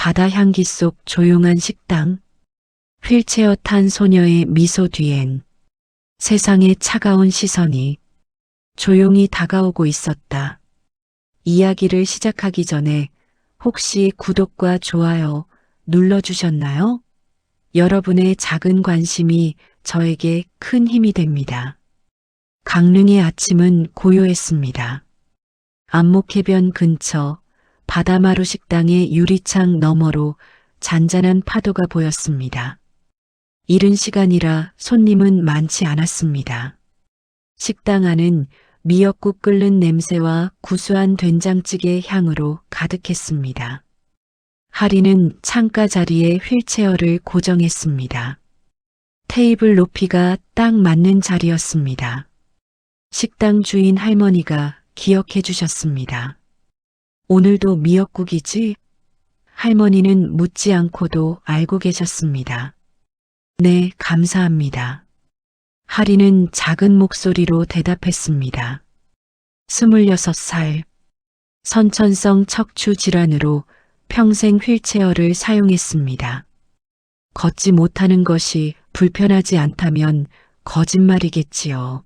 바다 향기 속 조용한 식당. 휠체어 탄 소녀의 미소 뒤엔 세상의 차가운 시선이 조용히 다가오고 있었다. 이야기를 시작하기 전에 혹시 구독과 좋아요 눌러주셨나요? 여러분의 작은 관심이 저에게 큰 힘이 됩니다. 강릉의 아침은 고요했습니다. 안목해변 근처 바다마루 식당의 유리창 너머로 잔잔한 파도가 보였습니다. 이른 시간이라 손님은 많지 않았습니다. 식당 안은 미역국 끓는 냄새와 구수한 된장찌개 향으로 가득했습니다. 하리는 창가 자리에 휠체어를 고정했습니다. 테이블 높이가 딱 맞는 자리였습니다. 식당 주인 할머니가 기억해 주셨습니다. 오늘도 미역국이지? 할머니는 묻지 않고도 알고 계셨습니다. 네, 감사합니다. 하리는 작은 목소리로 대답했습니다. 26살. 선천성 척추 질환으로 평생 휠체어를 사용했습니다. 걷지 못하는 것이 불편하지 않다면 거짓말이겠지요.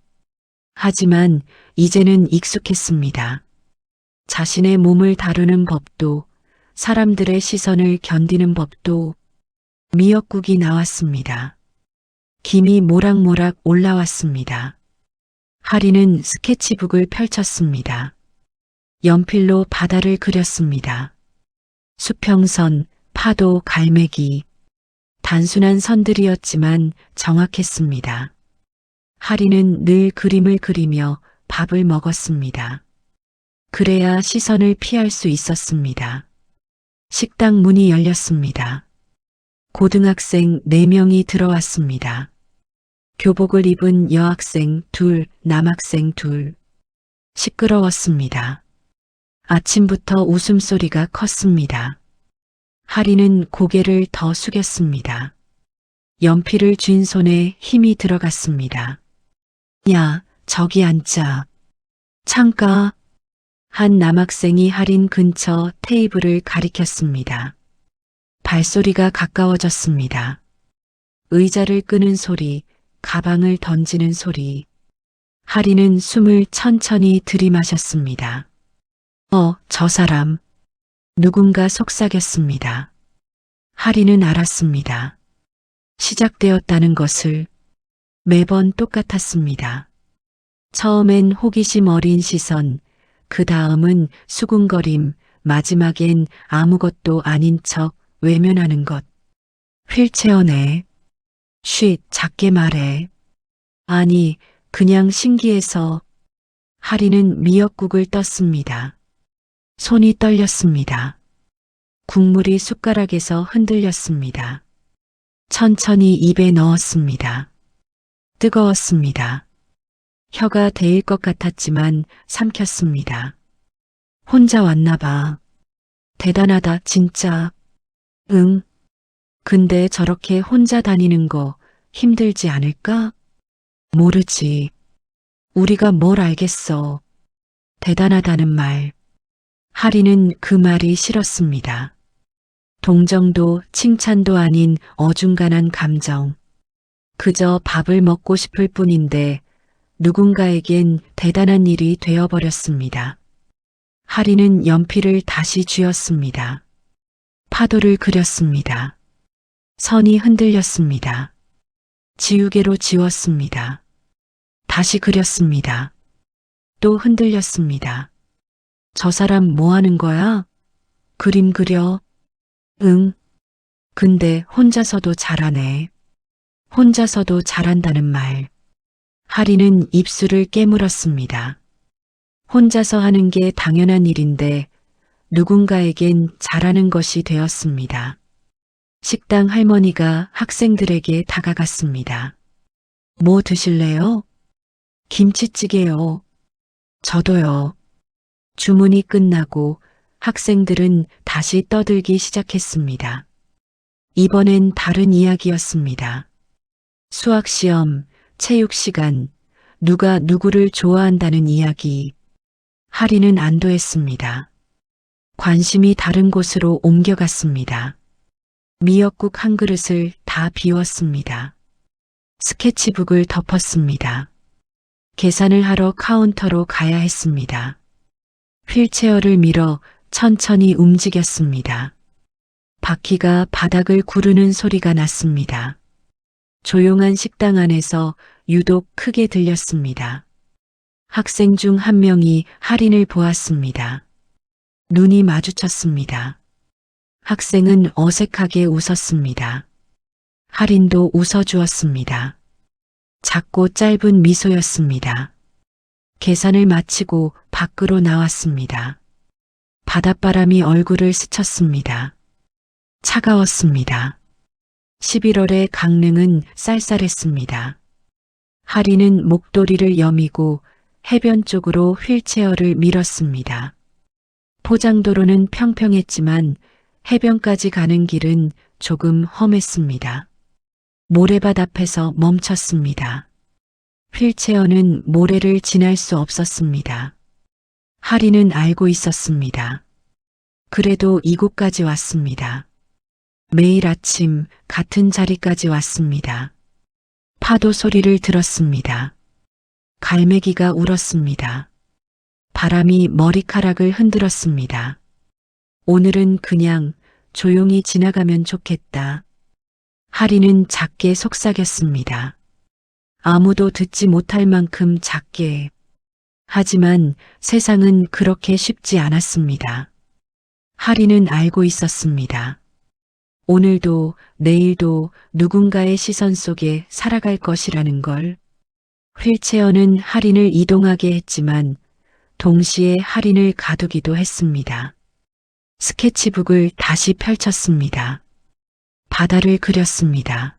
하지만 이제는 익숙했습니다. 자신의 몸을 다루는 법도, 사람들의 시선을 견디는 법도. 미역국이 나왔습니다. 김이 모락모락 올라왔습니다. 하리는 스케치북을 펼쳤습니다. 연필로 바다를 그렸습니다. 수평선, 파도, 갈매기. 단순한 선들이었지만 정확했습니다. 하리는 늘 그림을 그리며 밥을 먹었습니다. 그래야 시선을 피할 수 있었습니다. 식당 문이 열렸습니다. 고등학생 4명이 들어왔습니다. 교복을 입은 여학생 2, 남학생 2. 시끄러웠습니다. 아침부터 웃음소리가 컸습니다. 하리는 고개를 더 숙였습니다. 연필을 쥔 손에 힘이 들어갔습니다. 야, 저기 앉자. 창가. 한 남학생이 하린 근처 테이블을 가리켰습니다. 발소리가 가까워졌습니다. 의자를 끄는 소리, 가방을 던지는 소리. 하리는 숨을 천천히 들이마셨습니다. 저 사람. 누군가 속삭였습니다. 하리는 알았습니다. 시작되었다는 것을. 매번 똑같았습니다. 처음엔 호기심 어린 시선, 그 다음은 수군거림, 마지막엔 아무것도 아닌 척 외면하는 것. 휠체어네. 쉿, 작게 말해. 아니, 그냥 신기해서. 하리는 미역국을 떴습니다. 손이 떨렸습니다. 국물이 숟가락에서 흔들렸습니다. 천천히 입에 넣었습니다. 뜨거웠습니다. 혀가 데일 것 같았지만 삼켰습니다. 혼자 왔나 봐. 대단하다, 진짜. 응. 근데 저렇게 혼자 다니는 거 힘들지 않을까? 모르지. 우리가 뭘 알겠어. 대단하다는 말. 하리는 그 말이 싫었습니다. 동정도 칭찬도 아닌 어중간한 감정. 그저 밥을 먹고 싶을 뿐인데 누군가에겐 대단한 일이 되어버렸습니다. 하리는 연필을 다시 쥐었습니다. 파도를 그렸습니다. 선이 흔들렸습니다. 지우개로 지웠습니다. 다시 그렸습니다. 또 흔들렸습니다. 저 사람 뭐 하는 거야? 그림 그려? 응. 근데 혼자서도 잘하네. 혼자서도 잘한다는 말. 하리는 입술을 깨물었습니다. 혼자서 하는 게 당연한 일인데 누군가에겐 잘하는 것이 되었습니다. 식당 할머니가 학생들에게 다가갔습니다. 뭐 드실래요? 김치찌개요. 저도요. 주문이 끝나고 학생들은 다시 떠들기 시작했습니다. 이번엔 다른 이야기였습니다. 수학시험, 체육시간, 누가 누구를 좋아한다는 이야기. 하리는 안도했습니다. 관심이 다른 곳으로 옮겨갔습니다. 미역국 한 그릇을 다 비웠습니다. 스케치북을 덮었습니다. 계산을 하러 카운터로 가야 했습니다. 휠체어를 밀어 천천히 움직였습니다. 바퀴가 바닥을 구르는 소리가 났습니다. 조용한 식당 안에서 유독 크게 들렸습니다. 학생 중 한 명이 할인을 보았습니다. 눈이 마주쳤습니다. 학생은 어색하게 웃었습니다. 할인도 웃어주었습니다. 작고 짧은 미소였습니다. 계산을 마치고 밖으로 나왔습니다. 바닷바람이 얼굴을 스쳤습니다. 차가웠습니다. 11월의 강릉은 쌀쌀했습니다. 할인은 목도리를 여미고 해변 쪽으로 휠체어를 밀었습니다. 포장도로는 평평했지만 해변까지 가는 길은 조금 험했습니다. 모래밭 앞에서 멈췄습니다. 휠체어는 모래를 지날 수 없었습니다. 할인은 알고 있었습니다. 그래도 이곳까지 왔습니다. 매일 아침 같은 자리까지 왔습니다. 파도 소리를 들었습니다. 갈매기가 울었습니다. 바람이 머리카락을 흔들었습니다. 오늘은 그냥 조용히 지나가면 좋겠다. 할인은 작게 속삭였습니다. 아무도 듣지 못할 만큼 작게. 하지만 세상은 그렇게 쉽지 않았습니다. 할인은 알고 있었습니다. 오늘도 내일도 누군가의 시선 속에 살아갈 것이라는 걸. 휠체어는 할인을 이동하게 했지만 동시에 할인을 가두기도 했습니다. 스케치북을 다시 펼쳤습니다. 바다를 그렸습니다.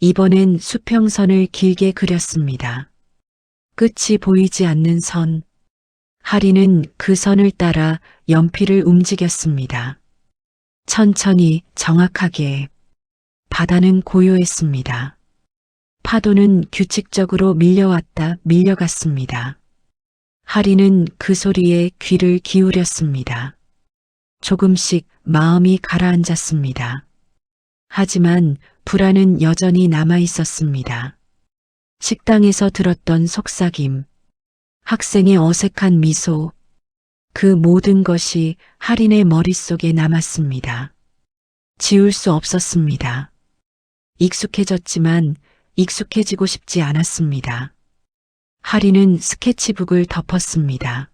이번엔 수평선을 길게 그렸습니다. 끝이 보이지 않는 선. 할인은 그 선을 따라 연필을 움직였습니다. 천천히 정확하게. 바다는 고요했습니다. 파도는 규칙적으로 밀려왔다 밀려갔습니다. 할인은 그 소리에 귀를 기울였습니다. 조금씩 마음이 가라앉았습니다. 하지만 불안은 여전히 남아 있었습니다. 식당에서 들었던 속삭임, 학생의 어색한 미소, 그 모든 것이 할인의 머릿속에 남았습니다. 지울 수 없었습니다. 익숙해졌지만 익숙해지고 싶지 않았습니다. 할인은 스케치북을 덮었습니다.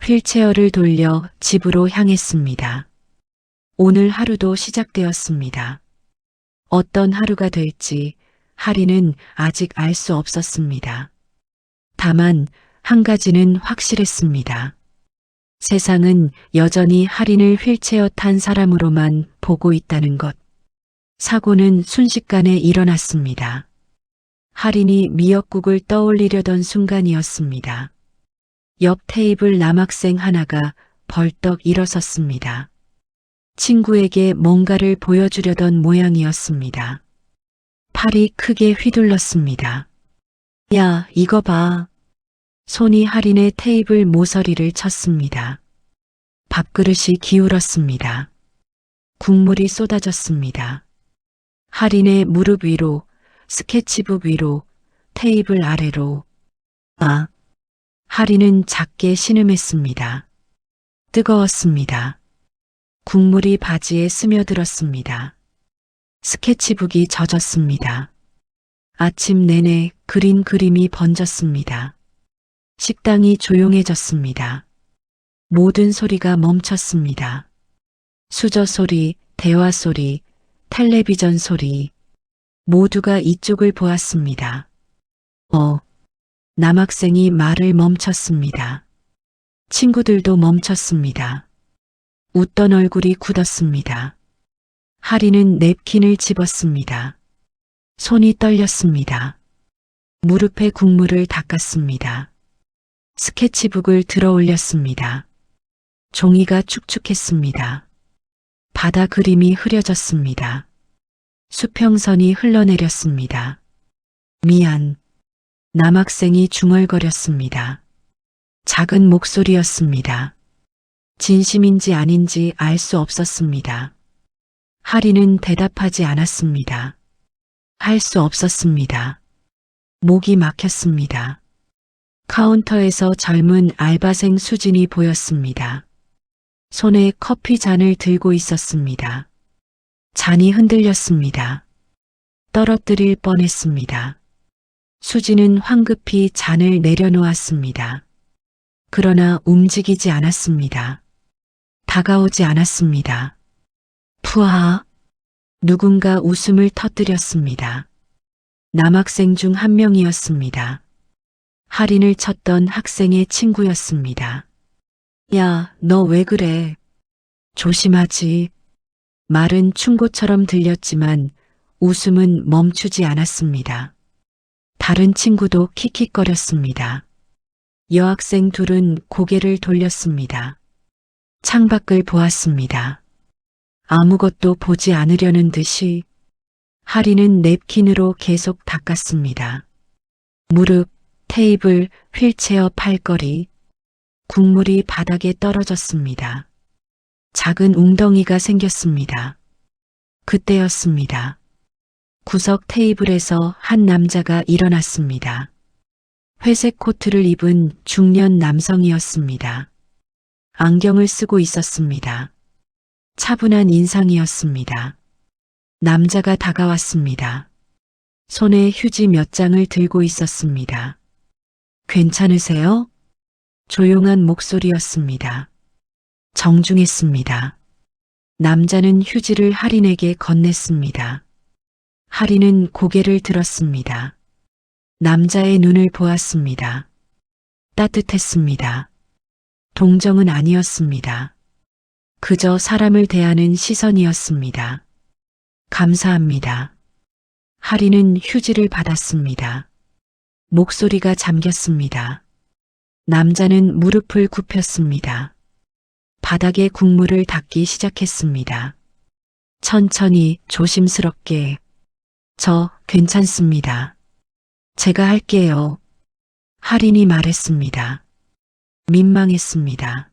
휠체어를 돌려 집으로 향했습니다. 오늘 하루도 시작되었습니다. 어떤 하루가 될지 할인은 아직 알 수 없었습니다. 다만 한 가지는 확실했습니다. 세상은 여전히 할인을 휠체어 탄 사람으로만 보고 있다는 것. 사고는 순식간에 일어났습니다. 할인이 미역국을 떠올리려던 순간이었습니다. 옆 테이블 남학생 하나가 벌떡 일어섰습니다. 친구에게 뭔가를 보여주려던 모양이었습니다. 팔이 크게 휘둘렀습니다. 야, 이거 봐. 손이 할인의 테이블 모서리를 쳤습니다. 밥그릇이 기울었습니다. 국물이 쏟아졌습니다. 할인의 무릎 위로, 스케치북 위로, 테이블 아래로. 아! 할인은 작게 신음했습니다. 뜨거웠습니다. 국물이 바지에 스며들었습니다. 스케치북이 젖었습니다. 아침 내내 그린 그림이 번졌습니다. 식당이 조용해졌습니다. 모든 소리가 멈췄습니다. 수저 소리, 대화 소리, 텔레비전 소리. 모두가 이쪽을 보았습니다. 남학생이 말을 멈췄습니다. 친구들도 멈췄습니다. 웃던 얼굴이 굳었습니다. 할인은 냅킨을 집었습니다. 손이 떨렸습니다. 무릎에 국물을 닦았습니다. 스케치북을 들어 올렸습니다. 종이가 축축했습니다. 바다 그림이 흐려졌습니다. 수평선이 흘러내렸습니다. 미안. 남학생이 중얼거렸습니다. 작은 목소리였습니다. 진심인지 아닌지 알 수 없었습니다. 하리는 대답하지 않았습니다. 할 수 없었습니다. 목이 막혔습니다. 카운터에서 젊은 알바생 수진이 보였습니다. 손에 커피 잔을 들고 있었습니다. 잔이 흔들렸습니다. 떨어뜨릴 뻔했습니다. 수진은 황급히 잔을 내려놓았습니다. 그러나 움직이지 않았습니다. 다가오지 않았습니다. 푸하. 누군가 웃음을 터뜨렸습니다. 남학생 중 한 명이었습니다. 할인을 쳤던 학생의 친구였습니다. 야, 너 왜 그래? 조심하지. 말은 충고처럼 들렸지만 웃음은 멈추지 않았습니다. 다른 친구도 킥킥거렸습니다. 여학생 둘은 고개를 돌렸습니다. 창밖을 보았습니다. 아무것도 보지 않으려는 듯이 할인은 냅킨으로 계속 닦았습니다. 무릎, 테이블, 휠체어 팔걸이, 국물이 바닥에 떨어졌습니다. 작은 웅덩이가 생겼습니다. 그때였습니다. 구석 테이블에서 한 남자가 일어났습니다. 회색 코트를 입은 중년 남성이었습니다. 안경을 쓰고 있었습니다. 차분한 인상이었습니다. 남자가 다가왔습니다. 손에 휴지 몇 장을 들고 있었습니다. 괜찮으세요? 조용한 목소리였습니다. 정중했습니다. 남자는 휴지를 할인에게 건넸습니다. 할인은 고개를 들었습니다. 남자의 눈을 보았습니다. 따뜻했습니다. 동정은 아니었습니다. 그저 사람을 대하는 시선이었습니다. 감사합니다. 할인은 휴지를 받았습니다. 목소리가 잠겼습니다. 남자는 무릎을 굽혔습니다. 바닥에 국물을 닦기 시작했습니다. 천천히 조심스럽게. 저 괜찮습니다. 제가 할게요. 할인이 말했습니다. 민망했습니다.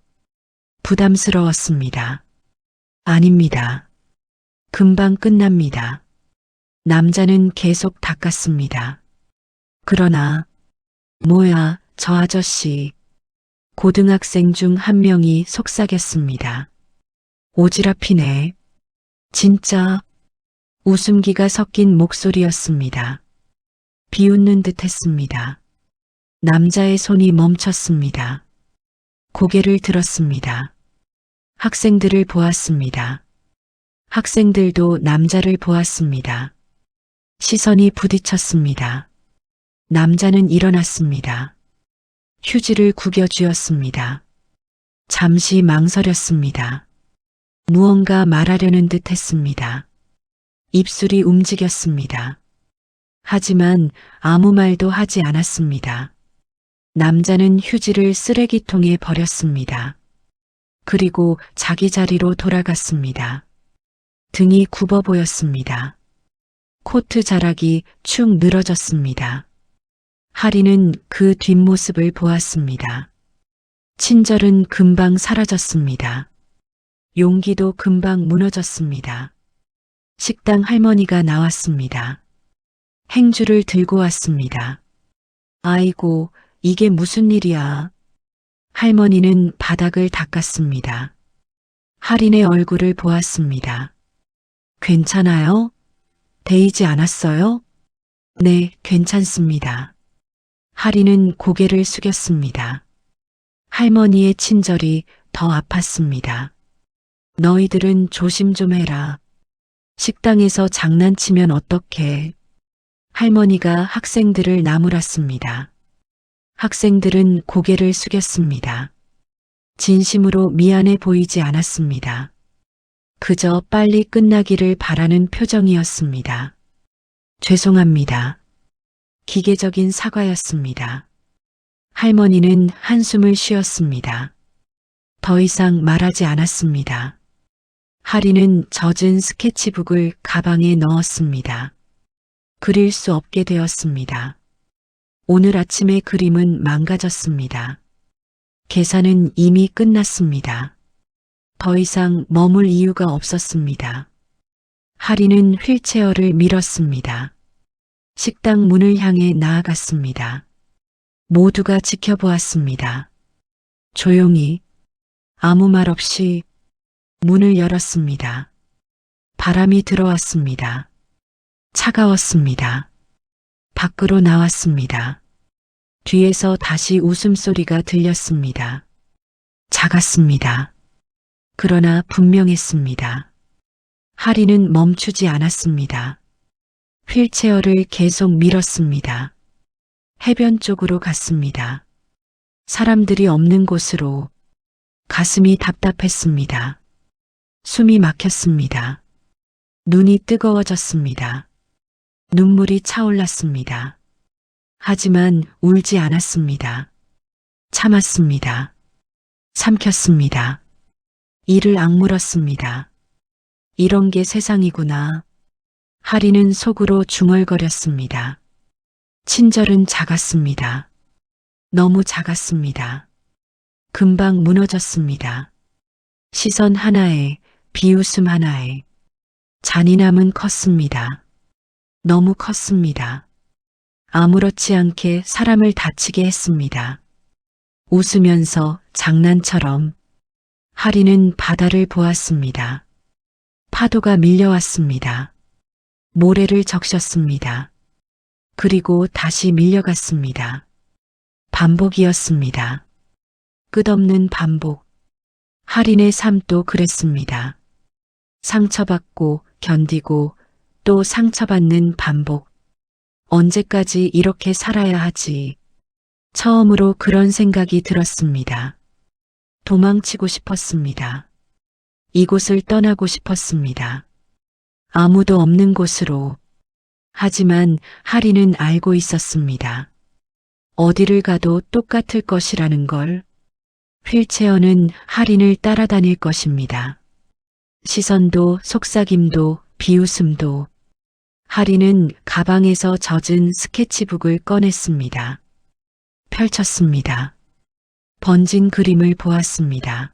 부담스러웠습니다. 아닙니다. 금방 끝납니다. 남자는 계속 닦았습니다. 그러나, 뭐야, 저 아저씨. 고등학생 중 한 명이 속삭였습니다. 오지랖이네. 진짜. 웃음기가 섞인 목소리였습니다. 비웃는 듯 했습니다. 남자의 손이 멈췄습니다. 고개를 들었습니다. 학생들을 보았습니다. 학생들도 남자를 보았습니다. 시선이 부딪혔습니다. 남자는 일어났습니다. 휴지를 구겨 쥐었습니다. 잠시 망설였습니다. 무언가 말하려는 듯 했습니다. 입술이 움직였습니다. 하지만 아무 말도 하지 않았습니다. 남자는 휴지를 쓰레기통에 버렸습니다. 그리고 자기 자리로 돌아갔습니다. 등이 굽어 보였습니다. 코트 자락이 축 늘어졌습니다. 할인은 그 뒷모습을 보았습니다. 친절은 금방 사라졌습니다. 용기도 금방 무너졌습니다. 식당 할머니가 나왔습니다. 행주를 들고 왔습니다. 아이고, 이게 무슨 일이야. 할머니는 바닥을 닦았습니다. 할인의 얼굴을 보았습니다. 괜찮아요? 데이지 않았어요? 네, 괜찮습니다. 할인은 고개를 숙였습니다. 할머니의 친절이 더 아팠습니다. 너희들은 조심 좀 해라. 식당에서 장난치면 어떡해. 할머니가 학생들을 나무랐습니다. 학생들은 고개를 숙였습니다. 진심으로 미안해 보이지 않았습니다. 그저 빨리 끝나기를 바라는 표정이었습니다. 죄송합니다. 기계적인 사과였습니다. 할머니는 한숨을 쉬었습니다. 더 이상 말하지 않았습니다. 할인은 젖은 스케치북을 가방에 넣었습니다. 그릴 수 없게 되었습니다. 오늘 아침의 그림은 망가졌습니다. 계산은 이미 끝났습니다. 더 이상 머물 이유가 없었습니다. 하리는 휠체어를 밀었습니다. 식당 문을 향해 나아갔습니다. 모두가 지켜보았습니다. 조용히 아무 말 없이 문을 열었습니다. 바람이 들어왔습니다. 차가웠습니다. 밖으로 나왔습니다. 뒤에서 다시 웃음소리가 들렸습니다. 작았습니다. 그러나 분명했습니다. 하리는 멈추지 않았습니다. 휠체어를 계속 밀었습니다. 해변 쪽으로 갔습니다. 사람들이 없는 곳으로. 가슴이 답답했습니다. 숨이 막혔습니다. 눈이 뜨거워졌습니다. 눈물이 차올랐습니다. 하지만 울지 않았습니다. 참았습니다. 삼켰습니다. 이를 악물었습니다. 이런 게 세상이구나. 하리는 속으로 중얼거렸습니다. 친절은 작았습니다. 너무 작았습니다. 금방 무너졌습니다. 시선 하나에, 비웃음 하나에. 잔인함은 컸습니다. 너무 컸습니다. 아무렇지 않게 사람을 다치게 했습니다. 웃으면서 장난처럼. 하리는 바다를 보았습니다. 파도가 밀려왔습니다. 모래를 적셨습니다. 그리고 다시 밀려갔습니다. 반복이었습니다. 끝없는 반복. 하린의 삶도 그랬습니다. 상처받고 견디고 또 상처받는 반복. 언제까지 이렇게 살아야 하지? 처음으로 그런 생각이 들었습니다. 도망치고 싶었습니다. 이곳을 떠나고 싶었습니다. 아무도 없는 곳으로. 하지만 하리는 알고 있었습니다. 어디를 가도 똑같을 것이라는 걸. 휠체어는 하린을 따라다닐 것입니다. 시선도 속삭임도 비웃음도. 하린은 가방에서 젖은 스케치북을 꺼냈습니다. 펼쳤습니다. 번진 그림을 보았습니다.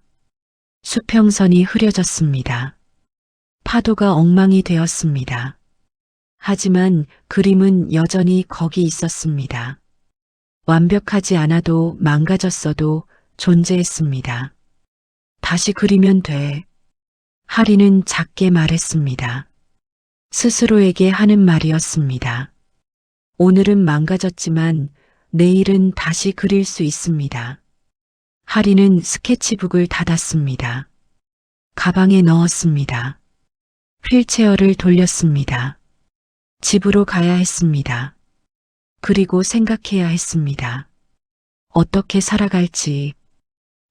수평선이 흐려졌습니다. 파도가 엉망이 되었습니다. 하지만 그림은 여전히 거기 있었습니다. 완벽하지 않아도 망가졌어도 존재했습니다. 다시 그리면 돼. 하리는 작게 말했습니다. 스스로에게 하는 말이었습니다. 오늘은 망가졌지만 내일은 다시 그릴 수 있습니다. 하리는 스케치북을 닫았습니다. 가방에 넣었습니다. 휠체어를 돌렸습니다. 집으로 가야 했습니다. 그리고 생각해야 했습니다. 어떻게 살아갈지,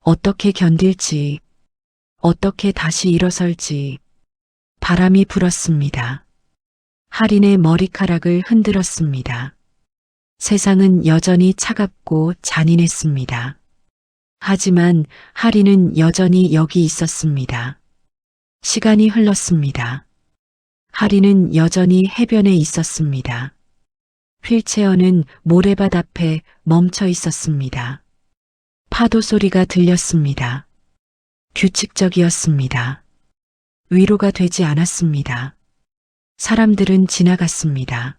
어떻게 견딜지, 어떻게 다시 일어설지. 바람이 불었습니다. 하린의 머리카락을 흔들었습니다. 세상은 여전히 차갑고 잔인했습니다. 하지만 하린은 여전히 여기 있었습니다. 시간이 흘렀습니다. 하린은 여전히 해변에 있었습니다. 휠체어는 모래밭 앞에 멈춰 있었습니다. 파도 소리가 들렸습니다. 규칙적이었습니다. 위로가 되지 않았습니다. 사람들은 지나갔습니다.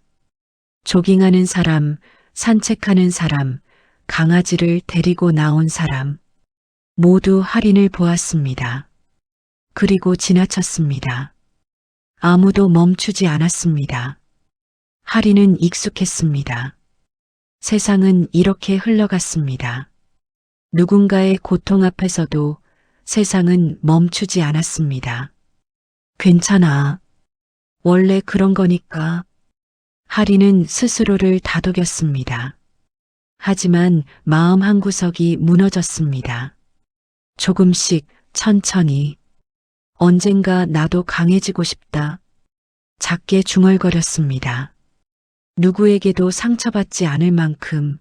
조깅하는 사람, 산책하는 사람, 강아지를 데리고 나온 사람. 모두 하린을 보았습니다. 그리고 지나쳤습니다. 아무도 멈추지 않았습니다. 하린은 익숙했습니다. 세상은 이렇게 흘러갔습니다. 누군가의 고통 앞에서도 세상은 멈추지 않았습니다. 괜찮아. 원래 그런 거니까. 하린은 스스로를 다독였습니다. 하지만 마음 한구석이 무너졌습니다. 조금씩 천천히. 언젠가 나도 강해지고 싶다. 작게 중얼거렸습니다. 누구에게도 상처받지 않을 만큼,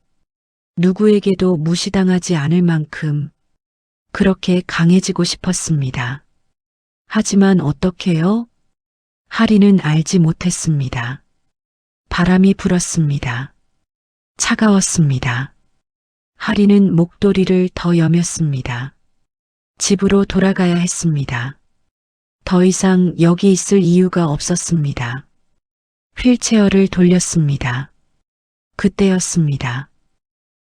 누구에게도 무시당하지 않을 만큼 그렇게 강해지고 싶었습니다. 하지만 어떻게요? 하리는 알지 못했습니다. 바람이 불었습니다. 차가웠습니다. 하리는 목도리를 더 여몄습니다. 집으로 돌아가야 했습니다. 더 이상 여기 있을 이유가 없었습니다. 휠체어를 돌렸습니다. 그때였습니다.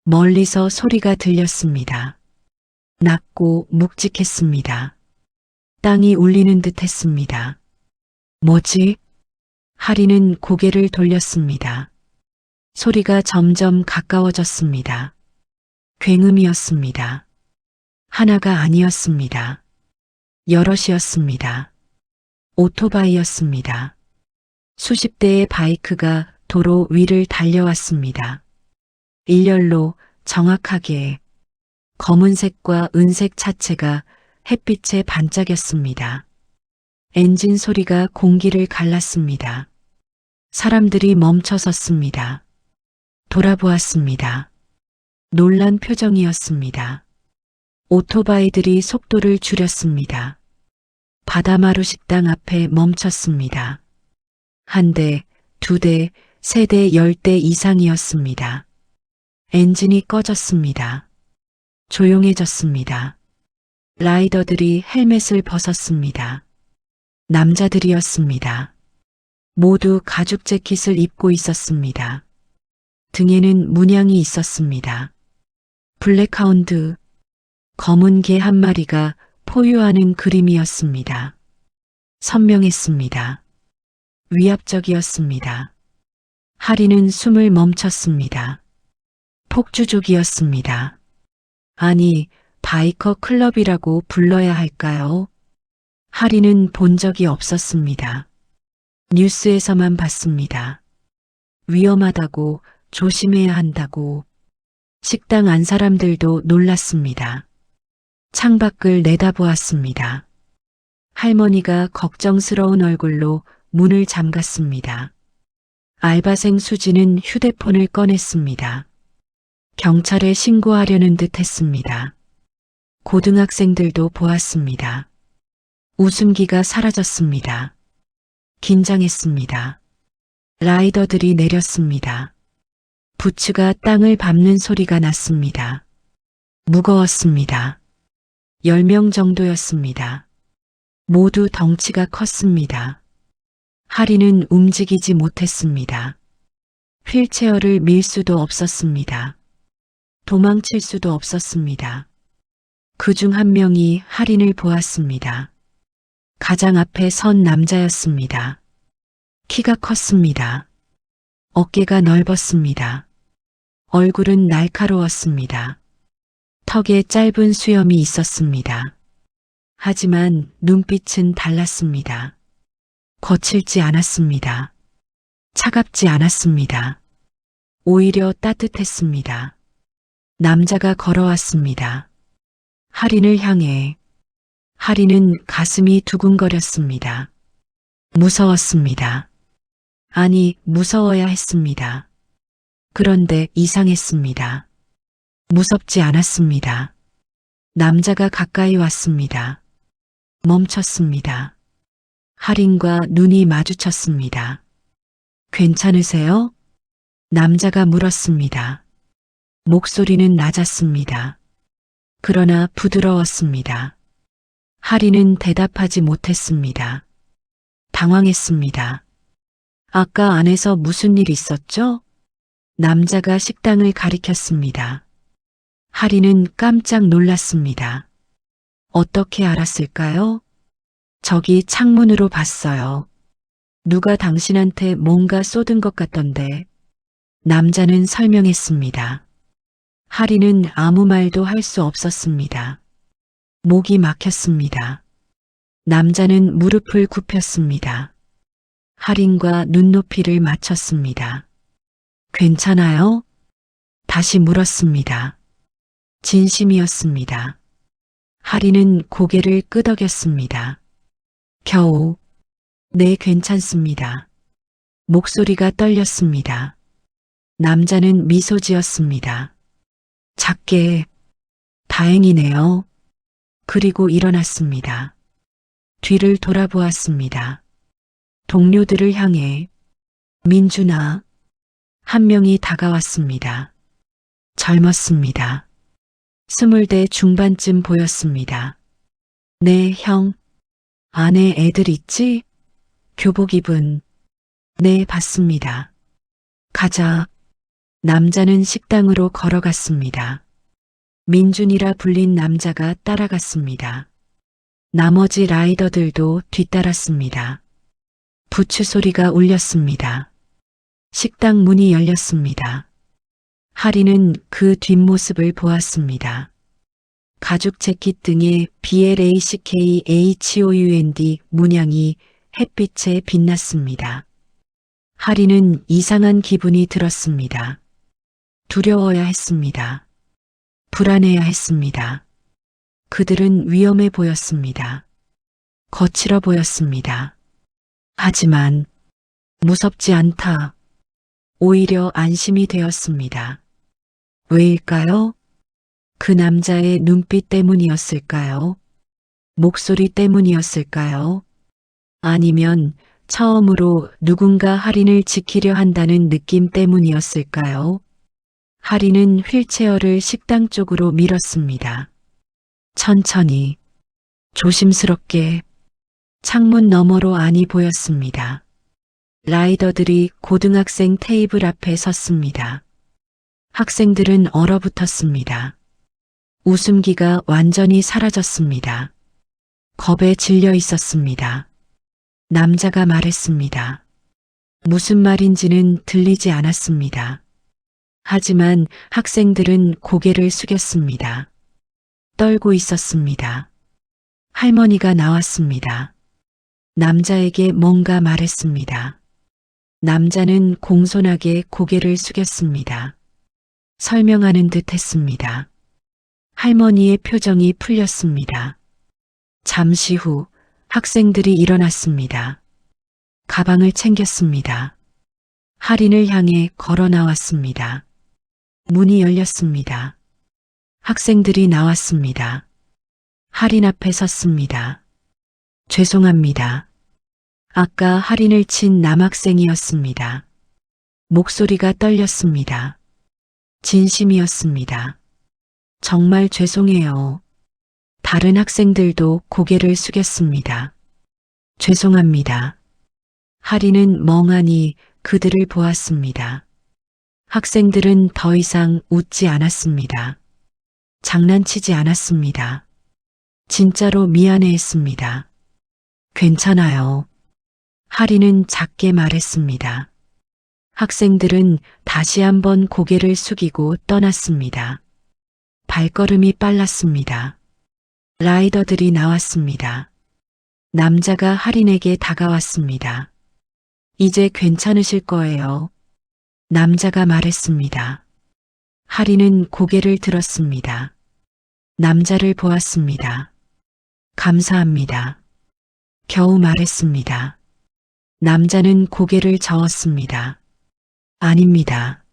멀리서 소리가 들렸습니다. 낮고 묵직했습니다. 땅이 울리는 듯 했습니다. 뭐지? 하리는 고개를 돌렸습니다. 소리가 점점 가까워졌습니다. 굉음이었습니다. 하나가 아니었습니다. 여럿이었습니다. 오토바이였습니다. 수십 대의 바이크가 도로 위를 달려왔습니다. 일렬로 정확하게 검은색과 은색 차체가 햇빛에 반짝였습니다. 엔진 소리가 공기를 갈랐습니다. 사람들이 멈춰 섰습니다. 돌아보았습니다. 놀란 표정이었습니다. 오토바이들이 속도를 줄였습니다. 바다마루 식당 앞에 멈췄습니다. 한 대, 두 대, 세 대, 10대 이상이었습니다. 엔진이 꺼졌습니다. 조용해졌습니다. 라이더들이 헬멧을 벗었습니다. 남자들이었습니다. 모두 가죽 재킷을 입고 있었습니다. 등에는 문양이 있었습니다. 블랙하운드, 검은 개 한 마리가 포효하는 그림이었습니다. 선명했습니다. 위압적이었습니다. 하리는 숨을 멈췄습니다. 폭주족이었습니다. 아니, 바이커 클럽이라고 불러야 할까요? 하리는 본 적이 없었습니다. 뉴스에서만 봤습니다. 위험하다고, 조심해야 한다고. 식당 안 사람들도 놀랐습니다. 창밖을 내다보았습니다. 할머니가 걱정스러운 얼굴로 문을 잠갔습니다. 알바생 수지는 휴대폰을 꺼냈습니다. 경찰에 신고하려는 듯 했습니다. 고등학생들도 보았습니다. 웃음기가 사라졌습니다. 긴장했습니다. 라이더들이 내렸습니다. 부츠가 땅을 밟는 소리가 났습니다. 무거웠습니다. 10명 정도였습니다. 모두 덩치가 컸습니다. 하리는 움직이지 못했습니다. 휠체어를 밀 수도 없었습니다. 도망칠 수도 없었습니다. 그중 한 명이 하린을 보았습니다. 가장 앞에 선 남자였습니다. 키가 컸습니다. 어깨가 넓었습니다. 얼굴은 날카로웠습니다. 턱에 짧은 수염이 있었습니다. 하지만 눈빛은 달랐습니다. 거칠지 않았습니다. 차갑지 않았습니다. 오히려 따뜻했습니다. 남자가 걸어왔습니다. 하린을 향해. 하린은 가슴이 두근거렸습니다. 무서웠습니다. 아니, 무서워야 했습니다. 그런데 이상했습니다. 무섭지 않았습니다. 남자가 가까이 왔습니다. 멈췄습니다. 하린과 눈이 마주쳤습니다. 괜찮으세요? 남자가 물었습니다. 목소리는 낮았습니다. 그러나 부드러웠습니다. 하린은 대답하지 못했습니다. 당황했습니다. 아까 안에서 무슨 일 있었죠? 남자가 식당을 가리켰습니다. 하린은 깜짝 놀랐습니다. 어떻게 알았을까요? 저기 창문으로 봤어요. 누가 당신한테 뭔가 쏟은 것 같던데. 남자는 설명했습니다. 하린은 아무 말도 할 수 없었습니다. 목이 막혔습니다. 남자는 무릎을 굽혔습니다. 하린과 눈높이를 맞췄습니다. 괜찮아요? 다시 물었습니다. 진심이었습니다. 하린은 고개를 끄덕였습니다. 겨우, 네, 괜찮습니다. 목소리가 떨렸습니다. 남자는 미소 지었습니다. 작게, 다행이네요. 그리고 일어났습니다. 뒤를 돌아보았습니다. 동료들을 향해, 민준아. 한 명이 다가왔습니다. 젊었습니다. 20대 중반쯤 보였습니다. 네, 형. 안에 애들 있지? 교복 입은. 네, 봤습니다. 가자. 남자는 식당으로 걸어갔습니다. 민준이라 불린 남자가 따라갔습니다. 나머지 라이더들도 뒤따랐습니다. 부츠 소리가 울렸습니다. 식당 문이 열렸습니다. 하리는 그 뒷모습을 보았습니다. 가죽 재킷 등의 BLACKHOUND 문양이 햇빛에 빛났습니다. 하리는 이상한 기분이 들었습니다. 두려워야 했습니다. 불안해야 했습니다. 그들은 위험해 보였습니다. 거칠어 보였습니다. 하지만 무섭지 않다. 오히려 안심이 되었습니다. 왜일까요? 그 남자의 눈빛 때문이었을까요? 목소리 때문이었을까요? 아니면 처음으로 누군가 할인을 지키려 한다는 느낌 때문이었을까요? 할인은 휠체어를 식당 쪽으로 밀었습니다. 천천히, 조심스럽게 창문 너머로 안이 보였습니다. 라이더들이 고등학생 테이블 앞에 섰습니다. 학생들은 얼어붙었습니다. 웃음기가 완전히 사라졌습니다. 겁에 질려 있었습니다. 남자가 말했습니다. 무슨 말인지는 들리지 않았습니다. 하지만 학생들은 고개를 숙였습니다. 떨고 있었습니다. 할머니가 나왔습니다. 남자에게 뭔가 말했습니다. 남자는 공손하게 고개를 숙였습니다. 설명하는 듯 했습니다. 할머니의 표정이 풀렸습니다. 잠시 후 학생들이 일어났습니다. 가방을 챙겼습니다. 할인을 향해 걸어 나왔습니다. 문이 열렸습니다. 학생들이 나왔습니다. 할인 앞에 섰습니다. 죄송합니다. 아까 할인을 친 남학생이었습니다. 목소리가 떨렸습니다. 진심이었습니다. 정말 죄송해요. 다른 학생들도 고개를 숙였습니다. 죄송합니다. 할인은 멍하니 그들을 보았습니다. 학생들은 더 이상 웃지 않았습니다. 장난치지 않았습니다. 진짜로 미안해했습니다. 괜찮아요. 할인은 작게 말했습니다. 학생들은 다시 한번 고개를 숙이고 떠났습니다. 발걸음이 빨랐습니다. 라이더들이 나왔습니다. 남자가 할인에게 다가왔습니다. 이제 괜찮으실 거예요. 남자가 말했습니다. 할인은 고개를 들었습니다. 남자를 보았습니다. 감사합니다. 겨우 말했습니다. 남자는 고개를 저었습니다. 아닙니다.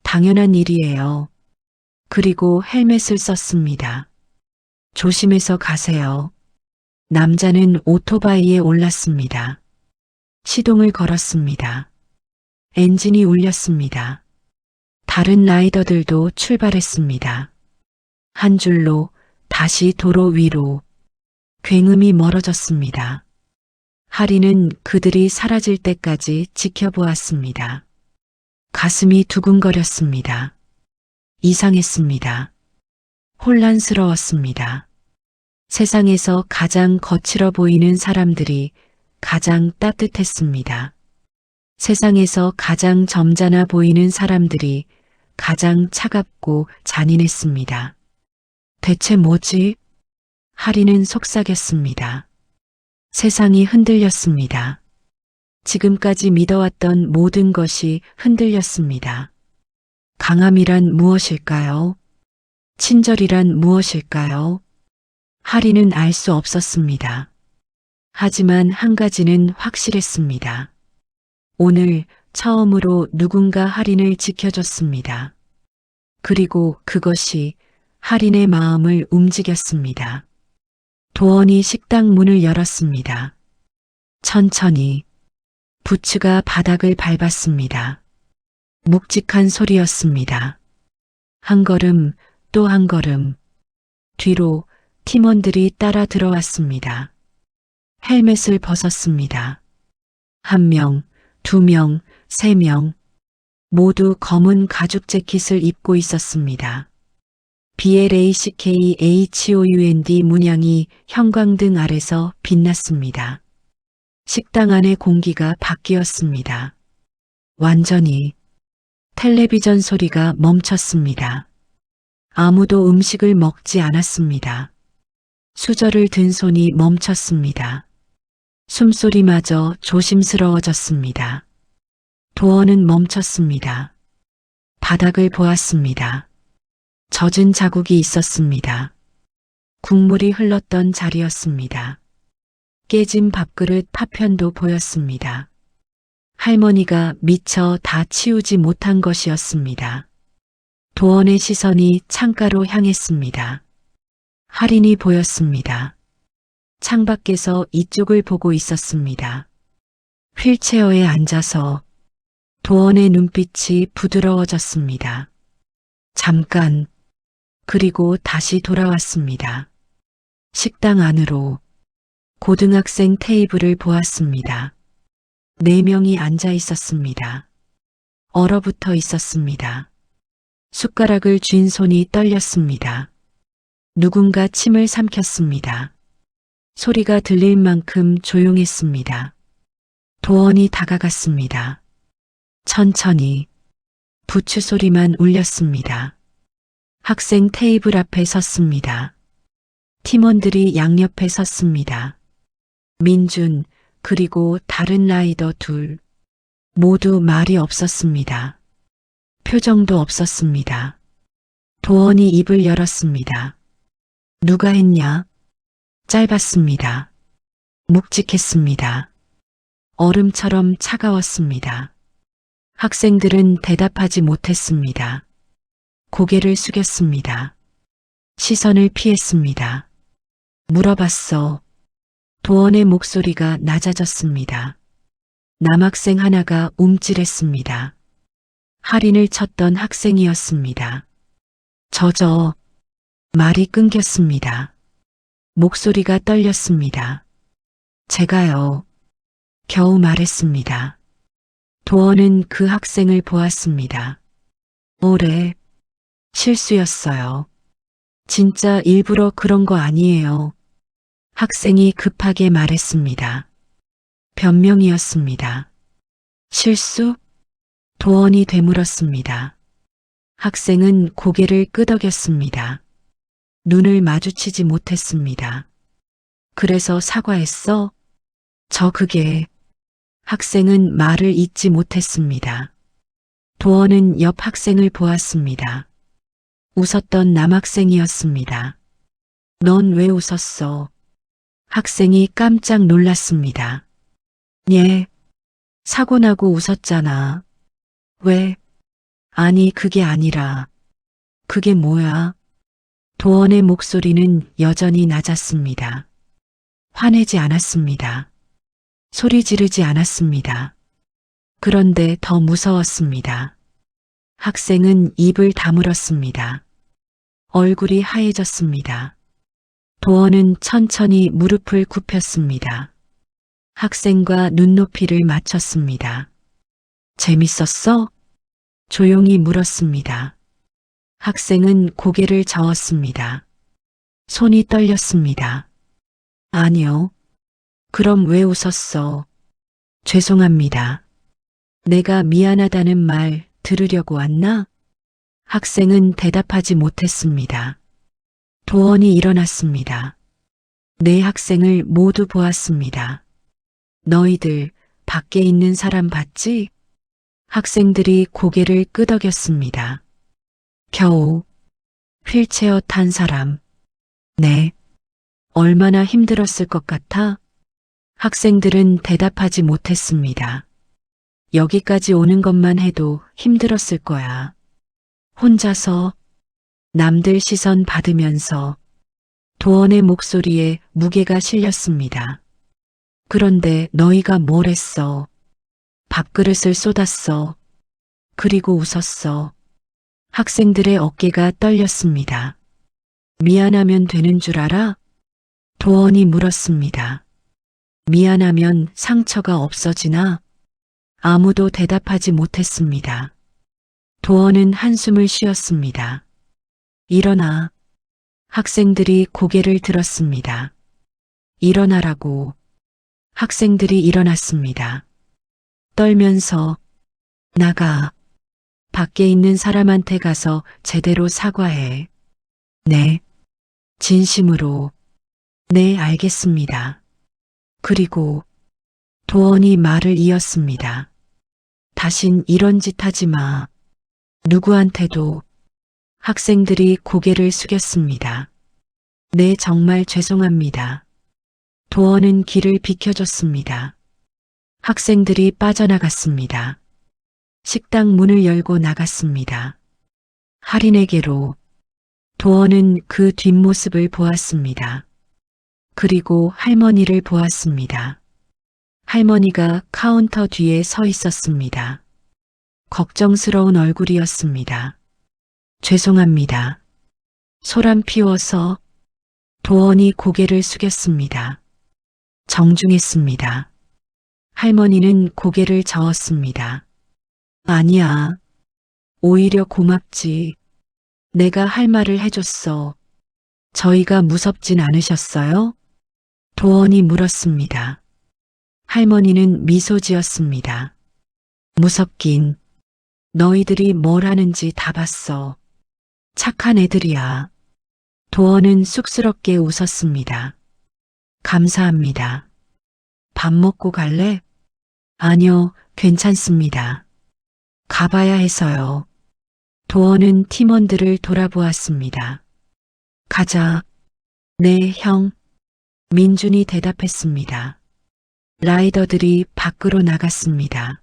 당연한 일이에요. 그리고 헬멧을 썼습니다. 조심해서 가세요. 남자는 오토바이에 올랐습니다. 시동을 걸었습니다. 엔진이 울렸습니다. 다른 라이더들도 출발했습니다. 한 줄로 다시 도로 위로. 굉음이 멀어졌습니다. 할인은 그들이 사라질 때까지 지켜보았습니다. 가슴이 두근거렸습니다. 이상했습니다. 혼란스러웠습니다. 세상에서 가장 거칠어 보이는 사람들이 가장 따뜻했습니다. 세상에서 가장 점잖아 보이는 사람들이 가장 차갑고 잔인했습니다. 대체 뭐지? 할인은 속삭였습니다. 세상이 흔들렸습니다. 지금까지 믿어왔던 모든 것이 흔들렸습니다. 강함이란 무엇일까요? 친절이란 무엇일까요? 할인은 알 수 없었습니다. 하지만 한 가지는 확실했습니다. 오늘 처음으로 누군가 할인을 지켜줬습니다. 그리고 그것이 할인의 마음을 움직였습니다. 도원이 식당 문을 열었습니다. 천천히 부츠가 바닥을 밟았습니다. 묵직한 소리였습니다. 한 걸음 또 한 걸음 뒤로 팀원들이 따라 들어왔습니다. 헬멧을 벗었습니다. 1명, 2명, 3명. 모두 검은 가죽 재킷을 입고 있었습니다. BLACKHOUND 문양이 형광등 아래서 빛났습니다. 식당 안의 공기가 바뀌었습니다. 완전히. 텔레비전 소리가 멈췄습니다. 아무도 음식을 먹지 않았습니다. 수저를 든 손이 멈췄습니다. 숨소리마저 조심스러워졌습니다. 도어는 멈췄습니다. 바닥을 보았습니다. 젖은 자국이 있었습니다. 국물이 흘렀던 자리였습니다. 깨진 밥그릇 파편도 보였습니다. 할머니가 미처 다 치우지 못한 것이었습니다. 도원의 시선이 창가로 향했습니다. 할인이 보였습니다. 창밖에서 이쪽을 보고 있었습니다. 휠체어에 앉아서 도원의 눈빛이 부드러워졌습니다. 잠깐, 그리고 다시 돌아왔습니다. 식당 안으로 고등학생 테이블을 보았습니다. 4명이 앉아 있었습니다. 얼어붙어 있었습니다. 숟가락을 쥔 손이 떨렸습니다. 누군가 침을 삼켰습니다. 소리가 들릴 만큼 조용했습니다. 도원이 다가갔습니다. 천천히 부추 소리만 울렸습니다. 학생 테이블 앞에 섰습니다. 팀원들이 양옆에 섰습니다. 민준, 그리고 다른 라이더 2. 모두 말이 없었습니다. 표정도 없었습니다. 도원이 입을 열었습니다. 누가 했냐? 짧았습니다. 묵직했습니다. 얼음처럼 차가웠습니다. 학생들은 대답하지 못했습니다. 고개를 숙였습니다. 시선을 피했습니다. 물어봤어. 도원의 목소리가 낮아졌습니다. 남학생 하나가 움찔했습니다. 할인을 쳤던 학생이었습니다. 말이 끊겼습니다. 목소리가 떨렸습니다. 제가요. 겨우 말했습니다. 도원은 그 학생을 보았습니다. 오래 실수였어요. 진짜 일부러 그런 거 아니에요. 학생이 급하게 말했습니다. 변명이었습니다. 실수? 도원이 되물었습니다. 학생은 고개를 끄덕였습니다. 눈을 마주치지 못했습니다. 그래서 사과했어? 학생은 말을 잇지 못했습니다. 도원은 옆 학생을 보았습니다. 웃었던 남학생이었습니다. 넌 왜 웃었어? 학생이 깜짝 놀랐습니다. 예, 사고 나고 웃었잖아. 왜? 아니, 그게 아니라. 그게 뭐야? 도원의 목소리는 여전히 낮았습니다. 화내지 않았습니다. 소리 지르지 않았습니다. 그런데 더 무서웠습니다. 학생은 입을 다물었습니다. 얼굴이 하얘졌습니다. 도원은 천천히 무릎을 굽혔습니다. 학생과 눈높이를 맞췄습니다. 재밌었어? 조용히 물었습니다. 학생은 고개를 저었습니다. 손이 떨렸습니다. 아니요. 그럼 왜 웃었어? 죄송합니다. 내가 미안하다는 말 들으려고 왔나? 학생은 대답하지 못했습니다. 도원이 일어났습니다. 4학생을 모두 보았습니다. 너희들 밖에 있는 사람 봤지? 학생들이 고개를 끄덕였습니다. 겨우 휠체어 탄 사람. 네. 얼마나 힘들었을 것 같아? 학생들은 대답하지 못했습니다. 여기까지 오는 것만 해도 힘들었을 거야. 혼자서 남들 시선 받으면서. 도원의 목소리에 무게가 실렸습니다. 그런데 너희가 뭘 했어? 밥그릇을 쏟았어. 그리고 웃었어. 학생들의 어깨가 떨렸습니다. 미안하면 되는 줄 알아? 도원이 물었습니다. 미안하면 상처가 없어지나? 아무도 대답하지 못했습니다. 도원은 한숨을 쉬었습니다. 일어나. 학생들이 고개를 들었습니다. 일어나라고. 학생들이 일어났습니다. 떨면서 나가. 밖에 있는 사람한테 가서 제대로 사과해. 네. 진심으로. 네, 알겠습니다. 그리고 도원이 말을 이었습니다. 다신 이런 짓 하지 마. 누구한테도. 학생들이 고개를 숙였습니다. 네, 정말 죄송합니다. 도원은 길을 비켜줬습니다. 학생들이 빠져나갔습니다. 식당 문을 열고 나갔습니다. 할인에게로. 도원은 그 뒷모습을 보았습니다. 그리고 할머니를 보았습니다. 할머니가 카운터 뒤에 서 있었습니다. 걱정스러운 얼굴이었습니다. 죄송합니다. 소란 피워서. 도원이 고개를 숙였습니다. 정중했습니다. 할머니는 고개를 저었습니다. 아니야. 오히려 고맙지. 내가 할 말을 해줬어. 저희가 무섭진 않으셨어요? 도원이 물었습니다. 할머니는 미소 지었습니다. 무섭긴. 너희들이 뭘 하는지 다 봤어. 착한 애들이야. 도원은 쑥스럽게 웃었습니다. 감사합니다. 밥 먹고 갈래? 아니요, 괜찮습니다. 가봐야 해서요. 도원은 팀원들을 돌아보았습니다. 가자. 네, 형. 민준이 대답했습니다. 라이더들이 밖으로 나갔습니다.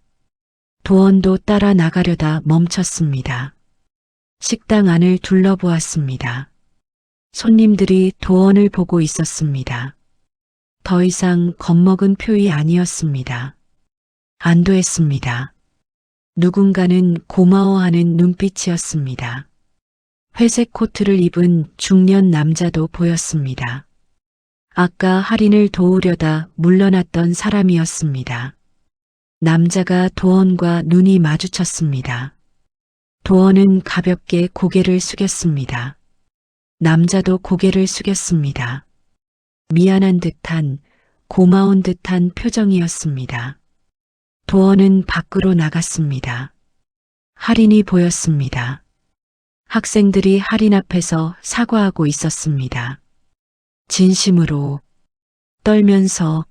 도원도 따라 나가려다 멈췄습니다. 식당 안을 둘러보았습니다. 손님들이 도원을 보고 있었습니다. 더 이상 겁먹은 표이 아니었습니다. 안도했습니다. 누군가는 고마워하는 눈빛이었습니다. 회색 코트를 입은 중년 남자도 보였습니다. 아까 할인을 도우려다 물러났던 사람이었습니다. 남자가 도원과 눈이 마주쳤습니다. 도원은 가볍게 고개를 숙였습니다. 남자도 고개를 숙였습니다. 미안한 듯한, 고마운 듯한 표정이었습니다. 도원은 밖으로 나갔습니다. 할인이 보였습니다. 학생들이 할인 앞에서 사과하고 있었습니다. 진심으로. 떨면서.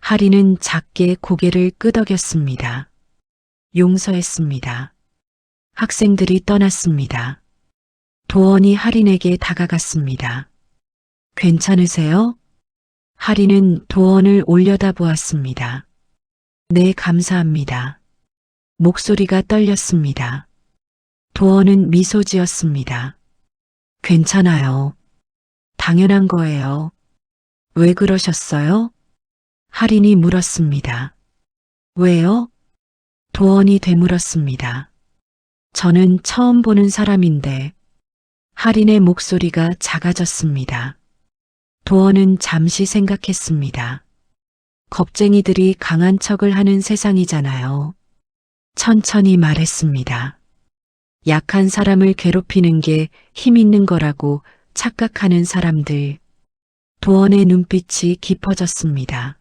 할인은 작게 고개를 끄덕였습니다. 용서했습니다. 학생들이 떠났습니다. 도원이 할인에게 다가갔습니다. 괜찮으세요? 할인은 도원을 올려다보았습니다. 네, 감사합니다. 목소리가 떨렸습니다. 도원은 미소 지었습니다. 괜찮아요. 당연한 거예요. 왜 그러셨어요? 할인이 물었습니다. 왜요? 도원이 되물었습니다. 저는 처음 보는 사람인데. 할인의 목소리가 작아졌습니다. 도원은 잠시 생각했습니다. 겁쟁이들이 강한 척을 하는 세상이잖아요. 천천히 말했습니다. 약한 사람을 괴롭히는 게 힘 있는 거라고 착각하는 사람들. 도원의 눈빛이 깊어졌습니다.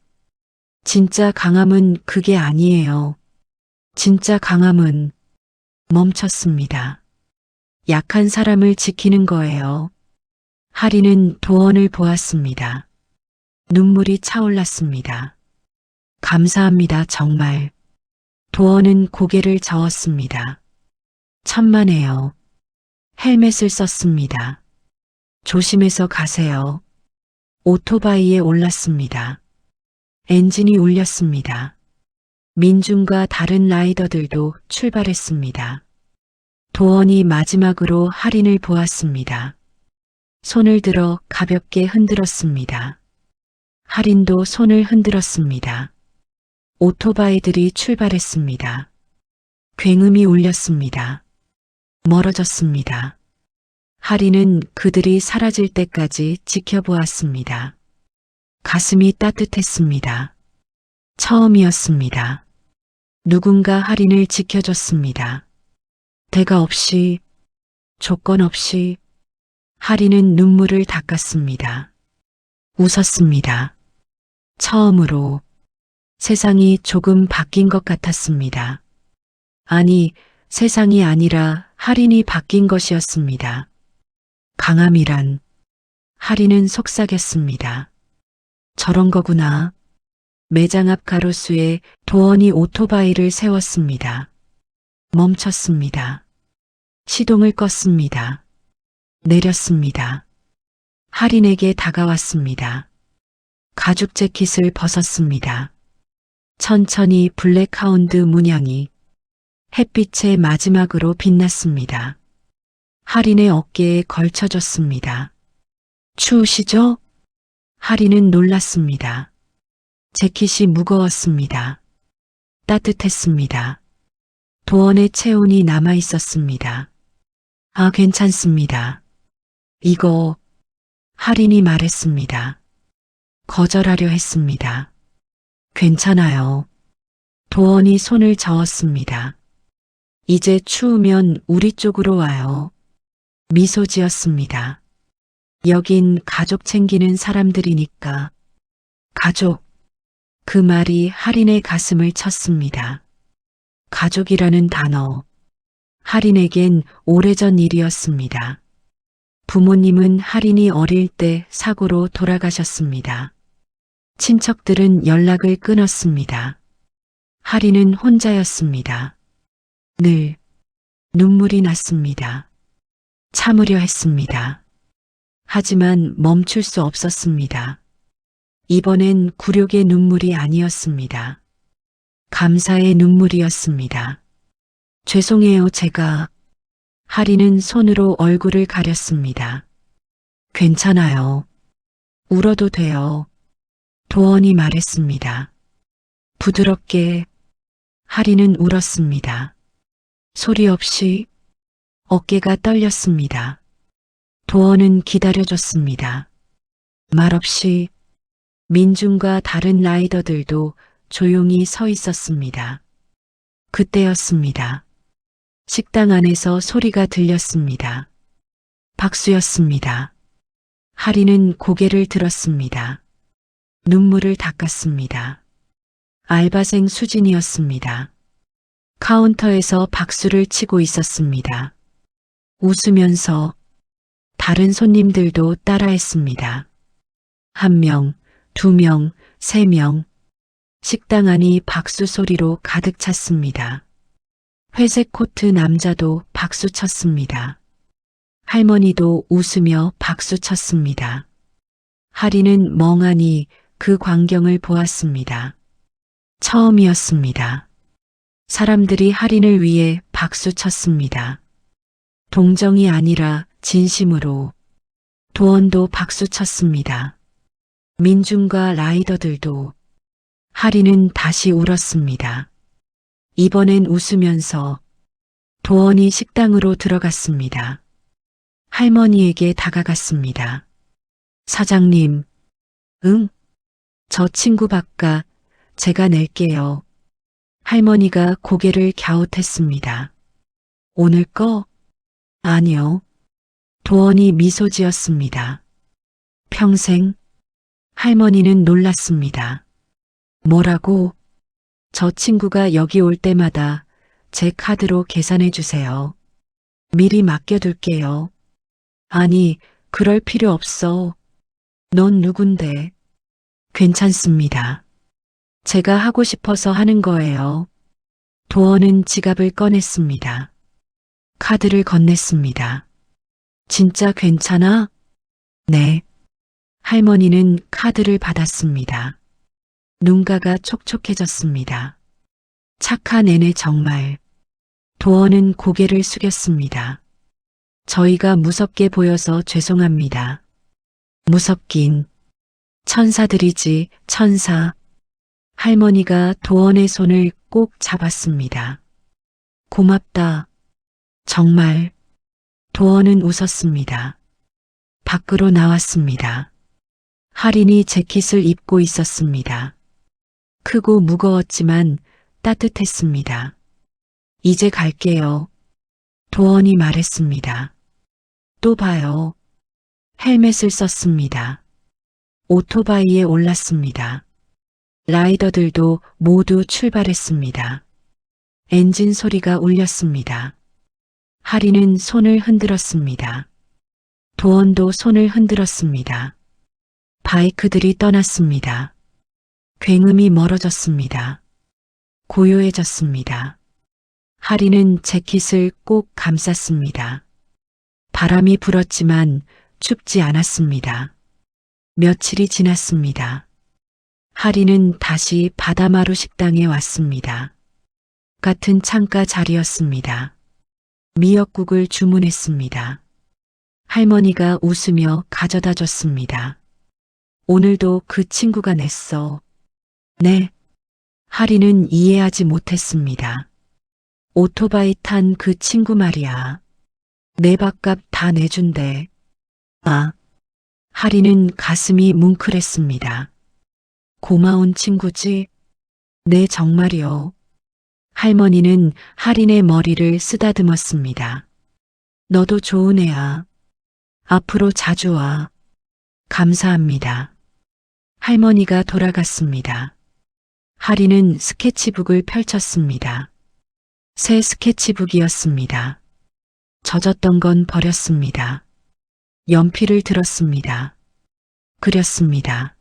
진짜 강함은 그게 아니에요. 진짜 강함은 멈췄습니다. 약한 사람을 지키는 거예요. 할인은 도원을 보았습니다. 눈물이 차올랐습니다. 감사합니다, 정말. 도원은 고개를 저었습니다. 천만에요. 헬멧을 썼습니다. 조심해서 가세요. 오토바이에 올랐습니다. 엔진이 울렸습니다. 민준과 다른 라이더들도 출발했습니다. 도원이 마지막으로 할인을 보았습니다. 손을 들어 가볍게 흔들었습니다. 할인도 손을 흔들었습니다. 오토바이들이 출발했습니다. 굉음이 울렸습니다. 멀어졌습니다. 할인은 그들이 사라질 때까지 지켜보았습니다. 가슴이 따뜻했습니다. 처음이었습니다. 누군가 할인을 지켜줬습니다. 대가 없이, 조건 없이 할인은 눈물을 닦았습니다. 웃었습니다. 처음으로 세상이 조금 바뀐 것 같았습니다. 아니, 세상이 아니라 할인이 바뀐 것이었습니다. 강함이란 할인은 속삭였습니다. 저런 거구나. 매장 앞 가로수에 도원이 오토바이를 세웠습니다. 멈췄습니다. 시동을 껐습니다. 내렸습니다. 할인에게 다가왔습니다. 가죽 재킷을 벗었습니다. 천천히 블랙하운드 문양이 햇빛의 마지막으로 빛났습니다. 할인의 어깨에 걸쳐줬습니다. 추우시죠? 할인은 놀랐습니다. 재킷이 무거웠습니다. 따뜻했습니다. 도원의 체온이 남아 있었습니다. 아, 괜찮습니다. 이거, 할인이 말했습니다. 거절하려 했습니다. 괜찮아요. 도원이 손을 저었습니다. 이제 추우면 우리 쪽으로 와요. 미소 지었습니다. 여긴 가족 챙기는 사람들이니까. 가족. 그 말이 할인의 가슴을 쳤습니다. 가족이라는 단어. 할인에겐 오래전 일이었습니다. 부모님은 할인이 어릴 때 사고로 돌아가셨습니다. 친척들은 연락을 끊었습니다. 할인은 혼자였습니다. 늘 눈물이 났습니다. 참으려 했습니다. 하지만 멈출 수 없었습니다. 이번엔 굴욕의 눈물이 아니었습니다. 감사의 눈물이었습니다. 죄송해요, 제가. 할인은 손으로 얼굴을 가렸습니다. 괜찮아요. 울어도 돼요. 도원이 말했습니다. 부드럽게 할인은 울었습니다. 소리 없이 어깨가 떨렸습니다. 도원은 기다려줬습니다. 말없이 민중과 다른 라이더들도 조용히 서 있었습니다. 그때였습니다. 식당 안에서 소리가 들렸습니다. 박수였습니다. 할인은 고개를 들었습니다. 눈물을 닦았습니다. 알바생 수진이었습니다. 카운터에서 박수를 치고 있었습니다. 웃으면서 다른 손님들도 따라했습니다. 1명, 2명, 3명. 식당 안이 박수 소리로 가득 찼습니다. 회색 코트 남자도 박수 쳤습니다. 할머니도 웃으며 박수 쳤습니다. 할인은 멍하니 그 광경을 보았습니다. 처음이었습니다. 사람들이 할인을 위해 박수 쳤습니다. 동정이 아니라 진심으로. 도원도 박수 쳤습니다. 민중과 라이더들도. 할인은 다시 울었습니다. 이번엔 웃으면서 도원이 식당으로 들어갔습니다. 할머니에게 다가갔습니다. 사장님, 응? 저 친구 바깥 제가 낼게요. 할머니가 고개를 갸웃했습니다. 오늘 거? 아니요. 도원이 미소 지었습니다. 평생? 할머니는 놀랐습니다. 뭐라고? 저 친구가 여기 올 때마다 제 카드로 계산해 주세요. 미리 맡겨둘게요. 아니, 그럴 필요 없어. 넌 누군데? 괜찮습니다. 제가 하고 싶어서 하는 거예요. 도원은 지갑을 꺼냈습니다. 카드를 건넸습니다. 진짜 괜찮아? 네. 할머니는 카드를 받았습니다. 눈가가 촉촉해졌습니다. 착한 애네 정말. 도원은 고개를 숙였습니다. 저희가 무섭게 보여서 죄송합니다. 무섭긴. 천사들이지, 천사. 할머니가 도원의 손을 꼭 잡았습니다. 고맙다. 정말. 도원은 웃었습니다. 밖으로 나왔습니다. 할인이 재킷을 입고 있었습니다. 크고 무거웠지만 따뜻했습니다. 이제 갈게요. 도원이 말했습니다. 또 봐요. 헬멧을 썼습니다. 오토바이에 올랐습니다. 라이더들도 모두 출발했습니다. 엔진 소리가 울렸습니다. 할인은 손을 흔들었습니다. 도원도 손을 흔들었습니다. 바이크들이 떠났습니다. 굉음이 멀어졌습니다. 고요해졌습니다. 할인은 재킷을 꼭 감쌌습니다. 바람이 불었지만 춥지 않았습니다. 며칠이 지났습니다. 할인은 다시 바다마루 식당에 왔습니다. 같은 창가 자리였습니다. 미역국을 주문했습니다. 할머니가 웃으며 가져다 줬습니다. 오늘도 그 친구가 냈어. 네. 할인은 이해하지 못했습니다. 오토바이 탄 그 친구 말이야. 내 밥값 다 내준대. 아. 할인은 가슴이 뭉클했습니다. 고마운 친구지? 네, 정말이요. 할머니는 할인의 머리를 쓰다듬었습니다. 너도 좋은 애야. 앞으로 자주 와. 감사합니다. 할머니가 돌아갔습니다. 할인은 스케치북을 펼쳤습니다. 새 스케치북이었습니다. 젖었던 건 버렸습니다. 연필을 들었습니다. 그렸습니다.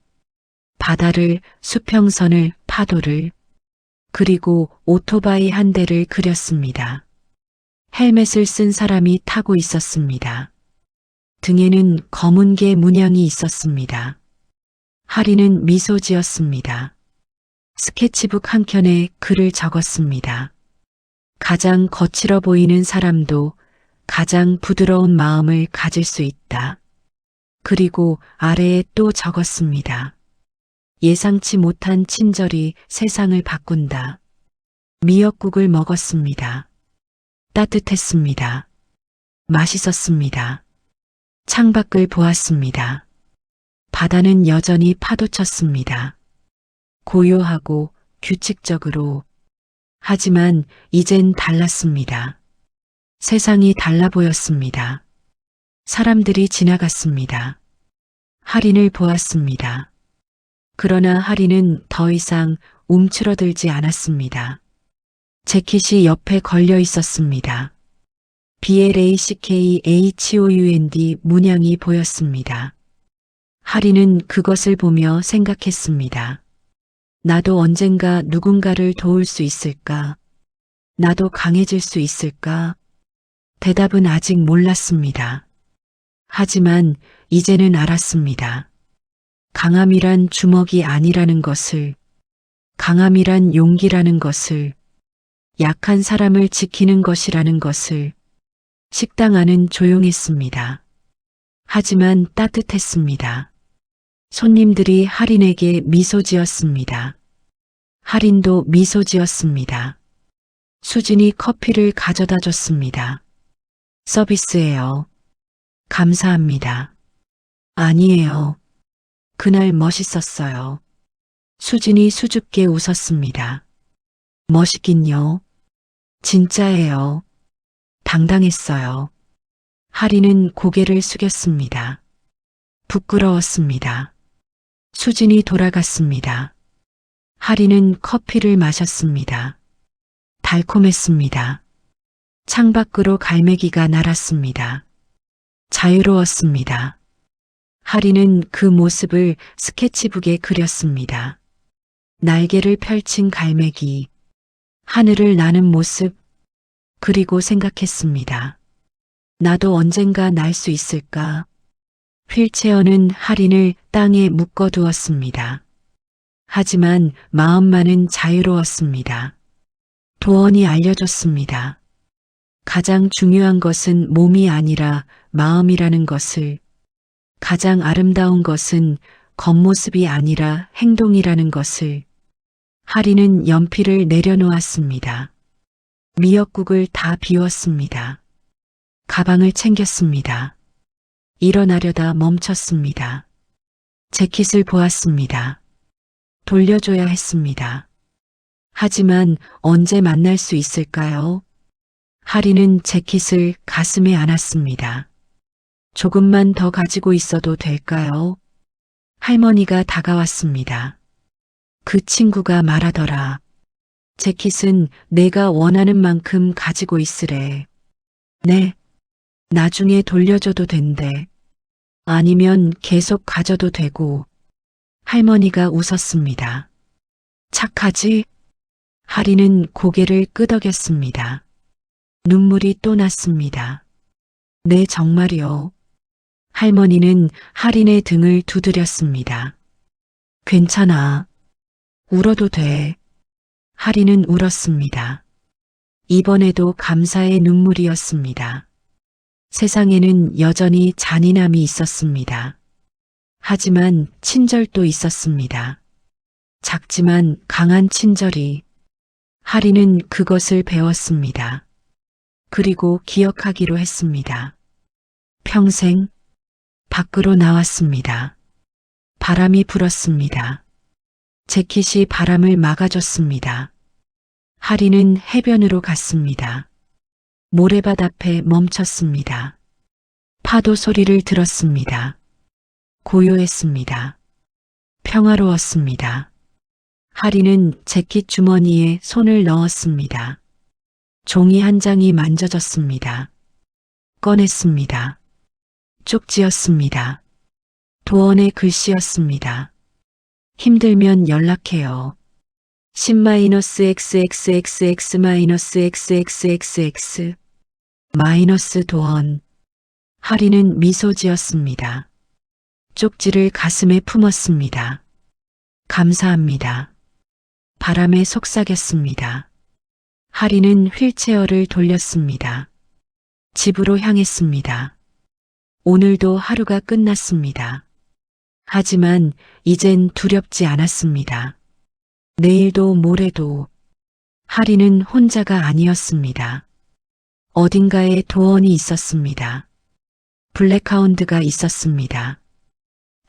바다를, 수평선을, 파도를, 그리고 오토바이 한 대를 그렸습니다. 헬멧을 쓴 사람이 타고 있었습니다. 등에는 검은 개 문양이 있었습니다. 할인은 미소 지었습니다. 스케치북 한 켠에 글을 적었습니다. 가장 거칠어 보이는 사람도 가장 부드러운 마음을 가질 수 있다. 그리고 아래에 또 적었습니다. 예상치 못한 친절이 세상을 바꾼다. 미역국을 먹었습니다. 따뜻했습니다. 맛있었습니다. 창밖을 보았습니다. 바다는 여전히 파도쳤습니다. 고요하고 규칙적으로. 하지만 이젠 달랐습니다. 세상이 달라 보였습니다. 사람들이 지나갔습니다. 할인을 보았습니다. 그러나 할인은 더 이상 움츠러들지 않았습니다. 재킷이 옆에 걸려 있었습니다. BLACKHOUND 문양이 보였습니다. 할인은 그것을 보며 생각했습니다. 나도 언젠가 누군가를 도울 수 있을까? 나도 강해질 수 있을까? 대답은 아직 몰랐습니다. 하지만 이제는 알았습니다. 강함이란 주먹이 아니라는 것을, 강함이란 용기라는 것을, 약한 사람을 지키는 것이라는 것을. 식당 안은 조용했습니다. 하지만 따뜻했습니다. 손님들이 할인에게 미소 지었습니다. 할인도 미소 지었습니다. 수진이 커피를 가져다 줬습니다. 서비스예요. 감사합니다. 아니에요. 그날 멋있었어요. 수진이 수줍게 웃었습니다. 멋있긴요. 진짜예요. 당당했어요. 할인은 고개를 숙였습니다. 부끄러웠습니다. 수진이 돌아갔습니다. 할인은 커피를 마셨습니다. 달콤했습니다. 창밖으로 갈매기가 날았습니다. 자유로웠습니다. 할인은 그 모습을 스케치북에 그렸습니다. 날개를 펼친 갈매기, 하늘을 나는 모습, 그리고 생각했습니다. 나도 언젠가 날 수 있을까? 휠체어는 할인을 땅에 묶어두었습니다. 하지만 마음만은 자유로웠습니다. 도원이 알려줬습니다. 가장 중요한 것은 몸이 아니라 마음이라는 것을, 가장 아름다운 것은 겉모습이 아니라 행동이라는 것을. 할인은 연필을 내려놓았습니다. 미역국을 다 비웠습니다. 가방을 챙겼습니다. 일어나려다 멈췄습니다. 재킷을 보았습니다. 돌려줘야 했습니다. 하지만 언제 만날 수 있을까요? 하리는 재킷을 가슴에 안았습니다. 조금만 더 가지고 있어도 될까요? 할머니가 다가왔습니다. 그 친구가 말하더라. 재킷은 내가 원하는 만큼 가지고 있으래. 네, 나중에 돌려줘도 된대. 아니면 계속 가져도 되고. 할머니가 웃었습니다. 착하지? 하리는 고개를 끄덕였습니다. 눈물이 또 났습니다. 네, 정말이요. 할머니는 하린의 등을 두드렸습니다. 괜찮아. 울어도 돼. 하린은 울었습니다. 이번에도 감사의 눈물이었습니다. 세상에는 여전히 잔인함이 있었습니다. 하지만 친절도 있었습니다. 작지만 강한 친절이. 하리는 그것을 배웠습니다. 그리고 기억하기로 했습니다. 평생. 밖으로 나왔습니다. 바람이 불었습니다. 재킷이 바람을 막아줬습니다. 하리는 해변으로 갔습니다. 모래밭 앞에 멈췄습니다. 파도 소리를 들었습니다. 고요했습니다. 평화로웠습니다. 하리는 재킷 주머니에 손을 넣었습니다. 종이 한 장이 만져졌습니다. 꺼냈습니다. 쪽지였습니다. 도원의 글씨였습니다. 힘들면 연락해요. 10-XXXX-XXXX 도원. 하리는 미소 지었습니다. 쪽지를 가슴에 품었습니다. 감사합니다. 바람에 속삭였습니다. 하리는 휠체어를 돌렸습니다. 집으로 향했습니다. 오늘도 하루가 끝났습니다. 하지만 이젠 두렵지 않았습니다. 내일도 모레도. 하리는 혼자가 아니었습니다. 어딘가에 도원이 있었습니다. 블랙하운드가 있었습니다.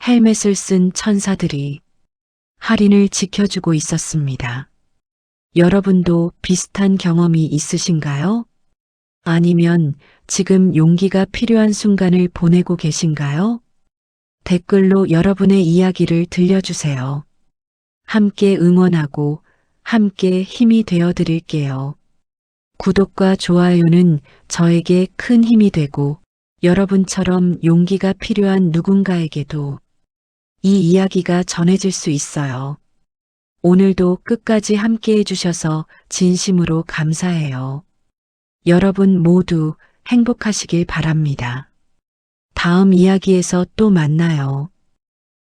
헬멧을 쓴 천사들이 하린을 지켜주고 있었습니다. 여러분도 비슷한 경험이 있으신가요? 아니면 지금 용기가 필요한 순간을 보내고 계신가요? 댓글로 여러분의 이야기를 들려주세요. 함께 응원하고 함께 힘이 되어 드릴게요. 구독과 좋아요는 저에게 큰 힘이 되고 여러분처럼 용기가 필요한 누군가에게도 이 이야기가 전해질 수 있어요. 오늘도 끝까지 함께 해주셔서 진심으로 감사해요. 여러분 모두 행복하시길 바랍니다. 다음 이야기에서 또 만나요.